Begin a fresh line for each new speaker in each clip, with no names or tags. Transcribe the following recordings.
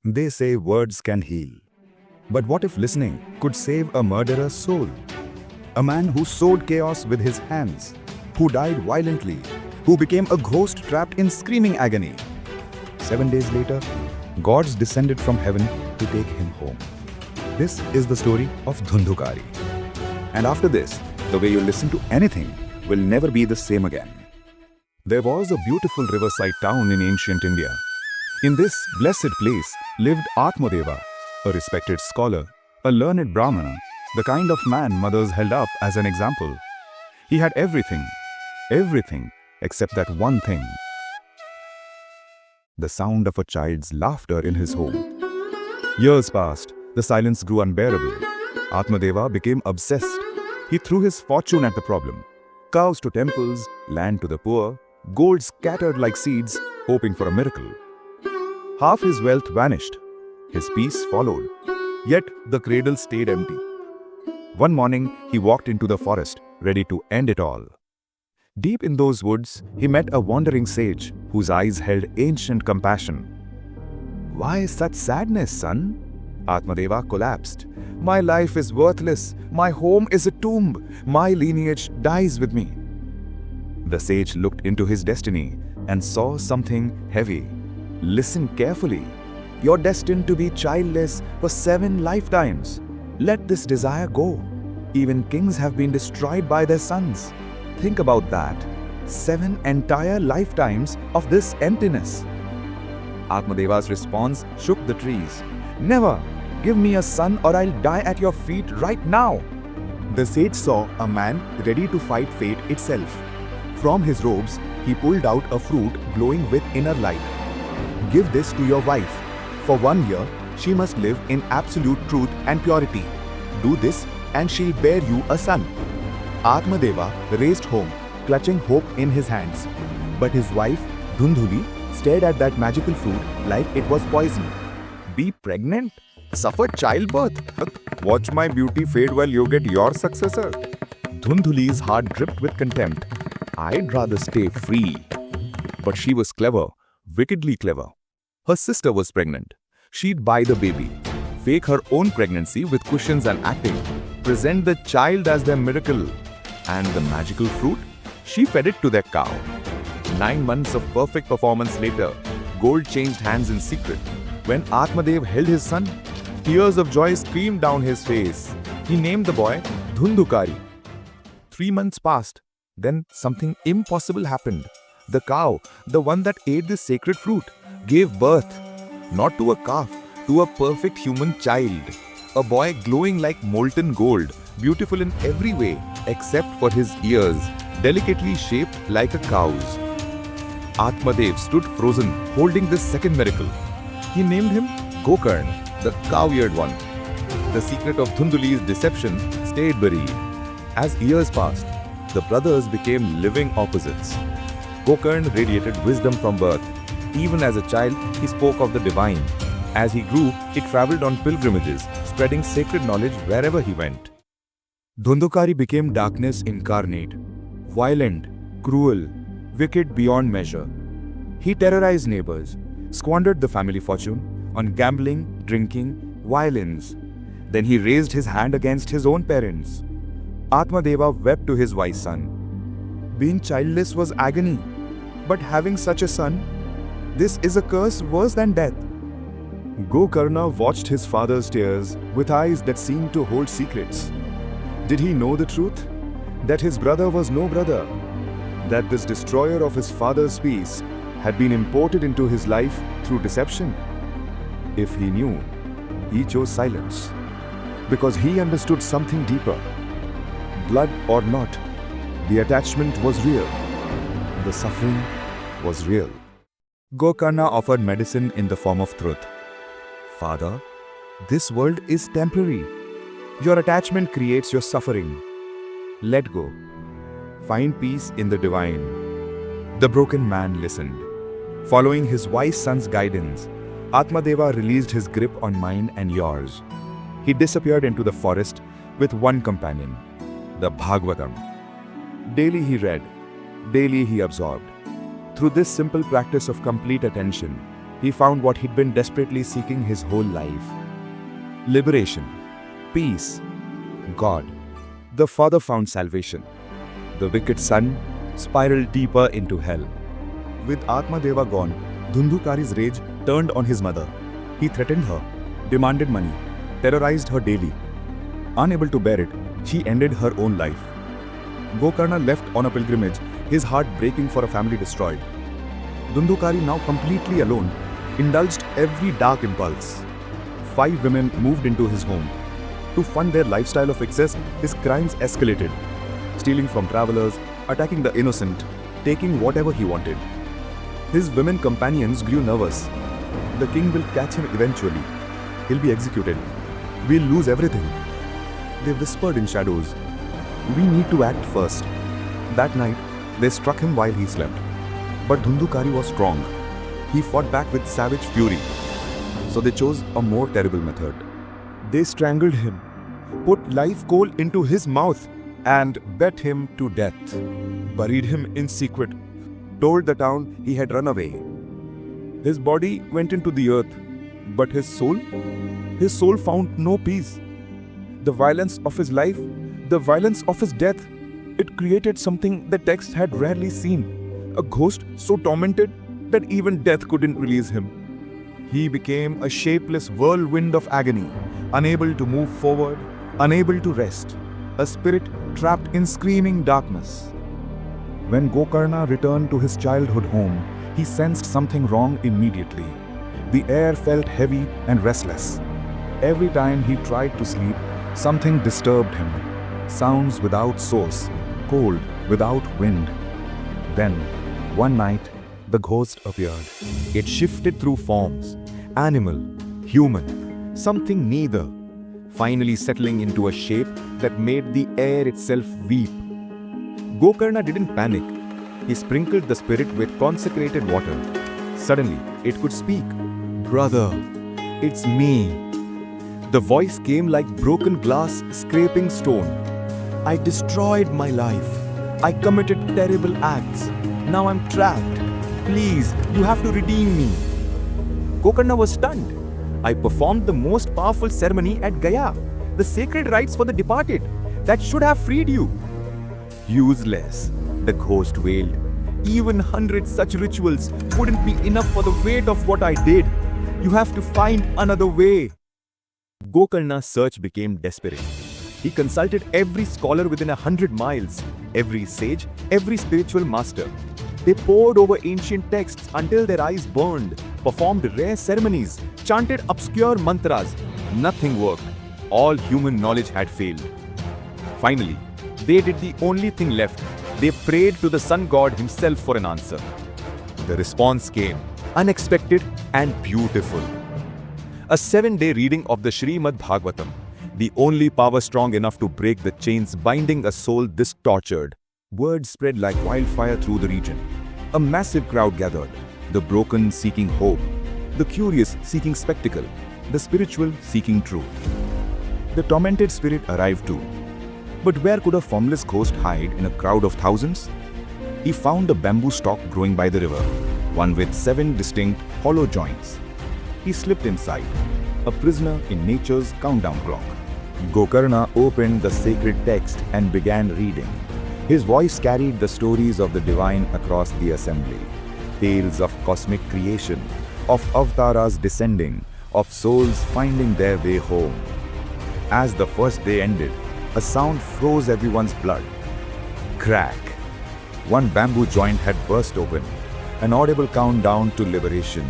They say words can heal. But what if listening could save a murderer's soul? A man who sowed chaos with his hands, who died violently, who became a ghost trapped in screaming agony. 7 days later, gods descended from heaven to take him home. This is the story of Dhundhukari. And after this, the way you listen to anything will never be the same again. There was a beautiful riverside town in ancient India. In this blessed place lived Atmadeva, a respected scholar, a learned Brahmana, the kind of man mothers held up as an example. He had everything except that one thing. The sound of a child's laughter in his home. Years passed, the silence grew unbearable. Atmadeva became obsessed. He threw his fortune at the problem. Cows to temples, land to the poor, gold scattered like seeds, hoping for a miracle. Half his wealth vanished. His peace followed. Yet the cradle stayed empty. One morning, he walked into the forest, ready to end it all. Deep in those woods, he met a wandering sage whose eyes held ancient compassion. "Why such sadness, son?" Atmadeva collapsed. "My life is worthless. My home is a tomb. My lineage dies with me." The sage looked into his destiny and saw something heavy. "Listen carefully. You're destined to be childless for 7 lifetimes. Let this desire go. Even kings have been destroyed by their sons. Think about that. 7 entire lifetimes of this emptiness." Atmadeva's response shook the trees. "Never! Give me a son or I'll die at your feet right now." The sage saw a man ready to fight fate itself. From his robes, he pulled out a fruit glowing with inner light. "Give this to your wife. For 1 year, she must live in absolute truth and purity. Do this and she'll bear you a son." Atmadeva raced home, clutching hope in his hands. But his wife, Dhundhuli, stared at that magical fruit like it was poison. "Be pregnant? Suffer childbirth? Watch my beauty fade while you get your successor." Dhundhuli's heart dripped with contempt. "I'd rather stay free." But she was clever, wickedly clever. Her sister was pregnant. She'd buy the baby, fake her own pregnancy with cushions and acting, present the child as their miracle. And the magical fruit? She fed it to their cow. 9 months of perfect performance later, gold changed hands in secret. When Atmadev held his son, tears of joy streamed down his face. He named the boy Dhundhukari. 3 months passed. Then something impossible happened. The cow, the one that ate the sacred fruit, gave birth. Not to a calf, to a perfect human child. A boy glowing like molten gold, beautiful in every way except for his ears, delicately shaped like a cow's. Atmadev stood frozen, holding this second miracle. He named him Gokarna, the cow-eared one. The secret of Dhundhuli's deception stayed buried. As years passed, the brothers became living opposites. Gokarna radiated wisdom from birth. Even as a child, he spoke of the divine. As he grew, he traveled on pilgrimages, spreading sacred knowledge wherever he went. Dhundhukari became darkness incarnate, violent, cruel, wicked beyond measure. He terrorized neighbors, squandered the family fortune on gambling, drinking, violence. Then he raised his hand against his own parents. Atmadeva wept to his wise son. Being childless was agony, but having such a son, this is a curse worse than death. Gokarna watched his father's tears with eyes that seemed to hold secrets. Did he know the truth? That his brother was no brother? That this destroyer of his father's peace had been imported into his life through deception? If he knew, he chose silence. Because he understood something deeper. Blood or not, the attachment was real. The suffering was real. Gokarna offered medicine in the form of truth. "Father, this world is temporary. Your attachment creates your suffering. Let go. Find peace in the divine." The broken man listened. Following his wise son's guidance, Atmadeva released his grip on mine and yours. He disappeared into the forest with one companion, the Bhagavatam. Daily he read, daily he absorbed. Through this simple practice of complete attention, he found what he'd been desperately seeking his whole life: liberation, peace, God. The father found salvation. The wicked son spiraled deeper into hell. With Atmadeva gone, Dhundhukari's rage turned on his mother. He threatened her, demanded money, terrorized her daily. Unable to bear it, she ended her own life. Gokarna left on a pilgrimage, his heart breaking for a family destroyed. Dhundhukari, now completely alone, indulged every dark impulse. 5 women moved into his home. To fund their lifestyle of excess, his crimes escalated, stealing from travelers, attacking the innocent, taking whatever he wanted. His women companions grew nervous. The king will catch him eventually. He'll be executed. We'll lose everything. They whispered in shadows. We need to act first. That night, they struck him while he slept. But Dhundhukari was strong. He fought back with savage fury. So they chose a more terrible method. They strangled him, put live coal into his mouth, and bet him to death. Buried him in secret. Told the town he had run away. His body went into the earth, but his soul found no peace. The violence of his life, the violence of his death, it created something the text had rarely seen. A ghost so tormented that even death couldn't release him. He became a shapeless whirlwind of agony, unable to move forward, unable to rest, a spirit trapped in screaming darkness. When Gokarna returned to his childhood home, he sensed something wrong immediately. The air felt heavy and restless. Every time he tried to sleep, something disturbed him. Sounds without source, cold without wind. Then, one night, the ghost appeared. It shifted through forms: animal, human, something neither, finally settling into a shape that made the air itself weep. Gokarna didn't panic. He sprinkled the spirit with consecrated water. Suddenly, it could speak. Brother, it's me. The voice came like broken glass scraping stone. I destroyed my life. I committed terrible acts. Now I'm trapped. Please, you have to redeem me. Gokarna was stunned. I performed the most powerful ceremony at Gaya, the sacred rites for the departed, that should have freed you. Useless, the ghost wailed. Even 100 such rituals wouldn't be enough for the weight of what I did. You have to find another way. Gokarna's search became desperate. He consulted every scholar within 100 miles, every sage, every spiritual master. They pored over ancient texts until their eyes burned, performed rare ceremonies, chanted obscure mantras. Nothing worked. All human knowledge had failed. Finally, they did the only thing left. They prayed to the sun god himself for an answer. The response came, unexpected and beautiful. A 7-day reading of the Srimad Bhagavatam, the only power strong enough to break the chains binding a soul this tortured. Word spread like wildfire through the region. A massive crowd gathered, the broken seeking hope, the curious seeking spectacle, the spiritual seeking truth. The tormented spirit arrived too. But where could a formless ghost hide in a crowd of thousands? He found a bamboo stalk growing by the river, one with 7 distinct hollow joints. He slipped inside, a prisoner in nature's countdown clock. Gokarna opened the sacred text and began reading. His voice carried the stories of the divine across the assembly. Tales of cosmic creation, of avatars descending, of souls finding their way home. As the first day ended, a sound froze everyone's blood. Crack. One bamboo joint had burst open, an audible countdown to liberation.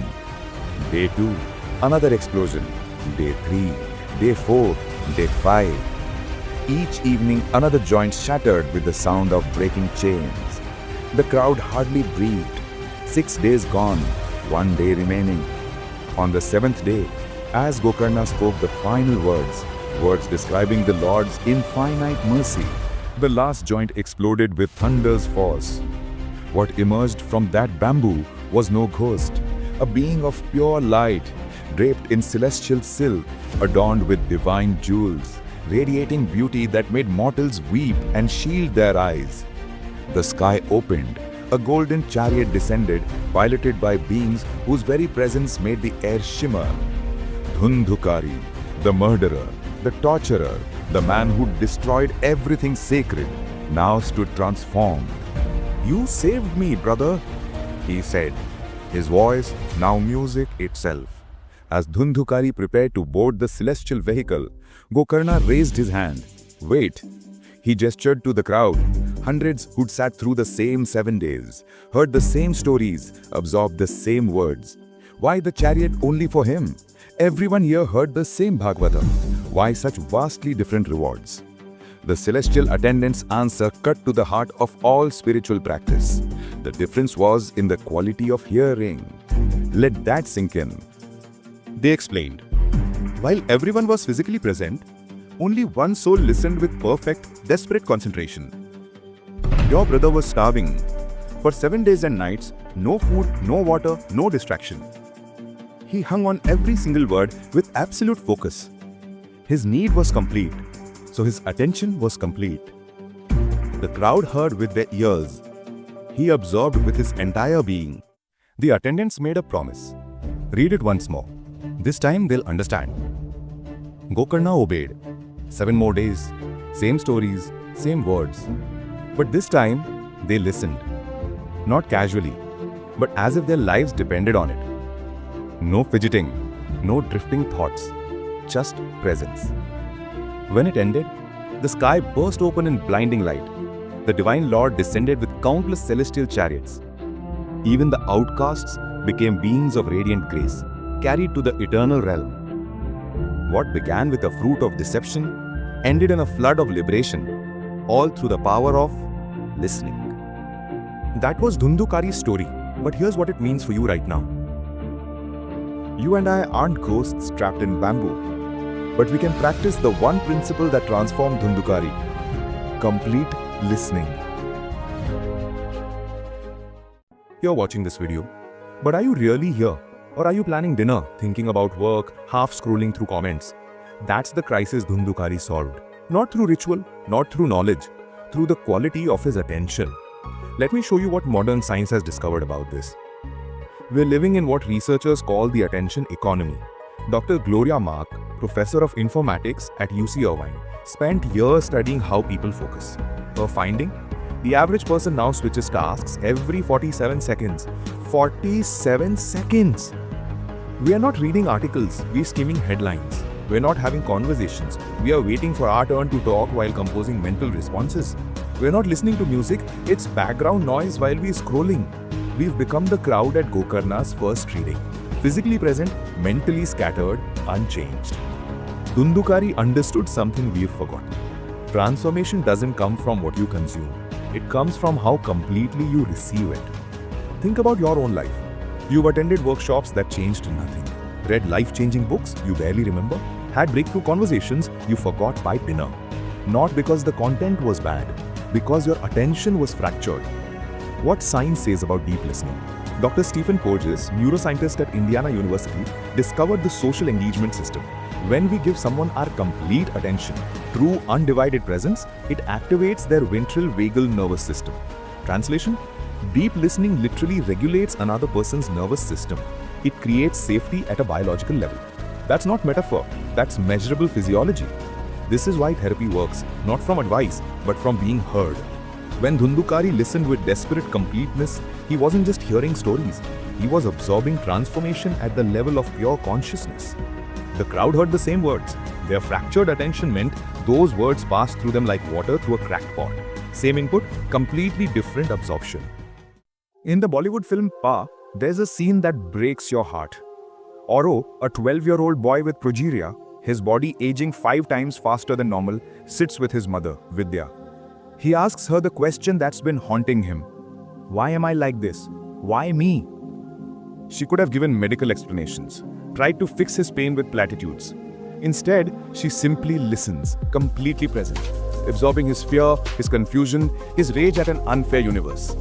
Day 2, another explosion. Day 3, Day 4, Day 5. Each evening, another joint shattered with the sound of breaking chains. The crowd hardly breathed. 6 days gone, 1 day remaining. On the 7th day, as Gokarna spoke the final words describing the Lord's infinite mercy, the last joint exploded with thunder's force. What emerged from that bamboo was no ghost, a being of pure light, draped in celestial silk, adorned with divine jewels, radiating beauty that made mortals weep and shield their eyes. The sky opened, A golden chariot descended, piloted by beings whose very presence made the air shimmer. Dhundhukari, the murderer, the torturer, the man who destroyed everything sacred, now stood transformed. "You saved me, brother," he said, his voice now music itself. As Dhundhukari prepared to board the celestial vehicle, Gokarna raised his hand. "Wait." He gestured to the crowd, hundreds who'd sat through the same 7 days, heard the same stories, absorbed the same words. Why the chariot only for him? Everyone here heard the same Bhagavatam. Why such vastly different rewards? The celestial attendant's answer cut to the heart of all spiritual practice. The difference was in the quality of hearing. Let that sink in. They explained. While everyone was physically present, only one soul listened with perfect, desperate concentration. Your brother was starving. For 7 days and nights, no food, no water, no distraction. He hung on every single word with absolute focus. His need was complete, so his attention was complete. The crowd heard with their ears. He absorbed with his entire being. The attendants made a promise. "Read it once more. This time they'll understand." Gokarna obeyed. 7 more days, same stories, same words. But this time, they listened. Not casually, but as if their lives depended on it. No fidgeting, no drifting thoughts, just presence. When it ended, the sky burst open in blinding light. The Divine Lord descended with countless celestial chariots. Even the outcasts became beings of radiant grace, carried to the eternal realm. What began with a fruit of deception ended in a flood of liberation, all through the power of listening. That was Dhundhukari's story, but here's what it means for you right now. You and I aren't ghosts trapped in bamboo, but we can practice the one principle that transformed Dhundhukari: complete listening. You're watching this video, but are you really here? Or are you planning dinner, thinking about work, half scrolling through comments? That's the crisis Dhundhukari solved. Not through ritual, not through knowledge, through the quality of his attention. Let me show you what modern science has discovered about this. We're living in what researchers call the attention economy. Dr. Gloria Mark, professor of informatics at UC Irvine, spent years studying how people focus. Her finding? The average person now switches tasks every 47 seconds. 47 seconds! We are not reading articles, we are skimming headlines. We are not having conversations, we are waiting for our turn to talk while composing mental responses. We are not listening to music, it's background noise while we are scrolling. We've become the crowd at Gokarna's first reading. Physically present, mentally scattered, unchanged. Dhundhukari understood something we've forgotten. Transformation doesn't come from what you consume. It comes from how completely you receive it. Think about your own life. You've attended workshops that changed nothing. Read life-changing books you barely remember. Had breakthrough conversations you forgot by dinner. Not because the content was bad, because your attention was fractured. What science says about deep listening? Dr. Stephen Porges, neuroscientist at Indiana University, discovered the social engagement system. When we give someone our complete attention, true undivided presence, it activates their ventral vagal nervous system. Translation? Deep listening literally regulates another person's nervous system. It creates safety at a biological level. That's not metaphor, that's measurable physiology. This is why therapy works, not from advice, but from being heard. When Dhundhukari listened with desperate completeness, he wasn't just hearing stories, he was absorbing transformation at the level of pure consciousness. The crowd heard the same words. Their fractured attention meant those words passed through them like water through a cracked pot. Same input, completely different absorption. In the Bollywood film Pa, there's a scene that breaks your heart. Oro, a 12-year-old boy with progeria, his body aging 5 times faster than normal, sits with his mother, Vidya. He asks her the question that's been haunting him. Why am I like this? Why me? She could have given medical explanations, tried to fix his pain with platitudes. Instead, she simply listens, completely present, absorbing his fear, his confusion, his rage at an unfair universe.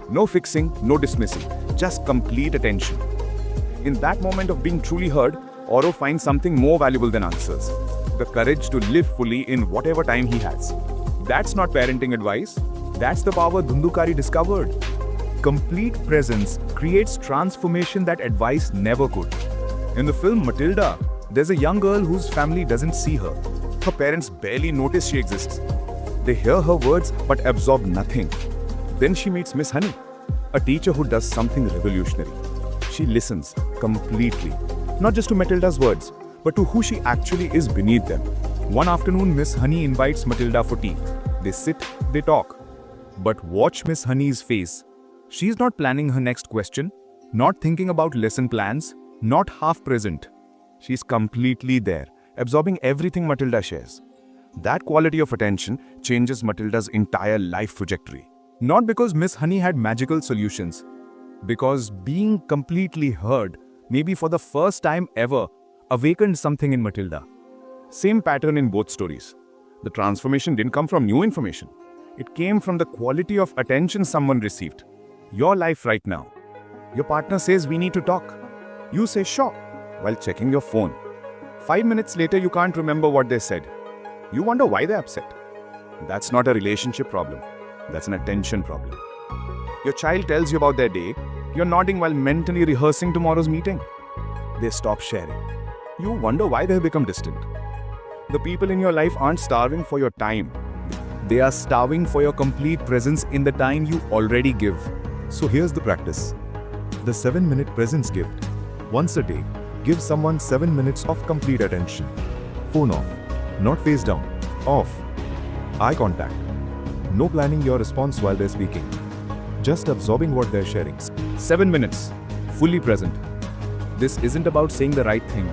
No fixing, no dismissing, just complete attention. In that moment of being truly heard, Oro finds something more valuable than answers. The courage to live fully in whatever time he has. That's not parenting advice. That's the power Dhundhukari discovered. complete presence creates transformation that advice never could. In the film Matilda, there's a young girl whose family doesn't see her. Her parents barely notice she exists. They hear her words but absorb nothing. Then she meets Miss Honey, a teacher who does something revolutionary. She listens completely, not just to Matilda's words, but to who she actually is beneath them. One afternoon, Miss Honey invites Matilda for tea. They sit, they talk. But watch Miss Honey's face. She's not planning her next question, not thinking about lesson plans, not half present. She's completely there, absorbing everything Matilda shares. That quality of attention changes Matilda's entire life trajectory. Not because Miss Honey had magical solutions, because being completely heard, maybe for the first time ever, awakened something in Matilda. Same pattern in both stories. The transformation didn't come from new information. It came from the quality of attention someone received. Your life right now. Your partner says we need to talk. You say sure, while checking your phone. 5 minutes later, you can't remember what they said. You wonder why they're upset. That's not a relationship problem. That's an attention problem. Your child tells you about their day. You're nodding while mentally rehearsing tomorrow's meeting. They stop sharing. You wonder why they've become distant. The people in your life aren't starving for your time. They are starving for your complete presence in the time you already give.
So here's the practice. The 7-minute presence gift. Once a day, give someone 7 minutes of complete attention. Phone off. Not face down. Off. Eye contact. No planning your response while they're speaking. Just absorbing what they're sharing.
7 minutes, fully present. This isn't about saying the right thing.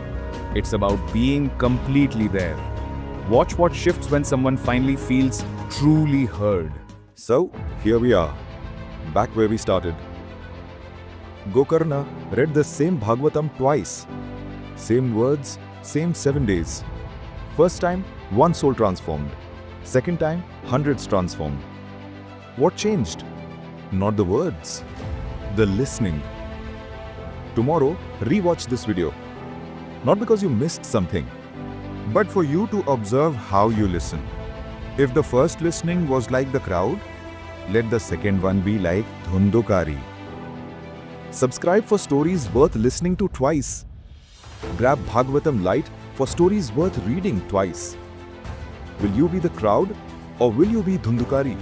It's about being completely there. Watch what shifts when someone finally feels truly heard.
So, here we are. Back where we started. Gokarna read the same Bhagavatam twice. Same words, same 7 days. First time, one soul transformed. Second time, hundreds transformed. What changed? Not the words, the listening. Tomorrow, rewatch this video. Not because you missed something, but for you to observe how you listen. If the first listening was like the crowd, let the second one be like Dhundhukari. Subscribe for stories worth listening to twice. Grab Bhagavatam Lite for stories worth reading twice. Will you be the crowd or will you be Dhundhukari?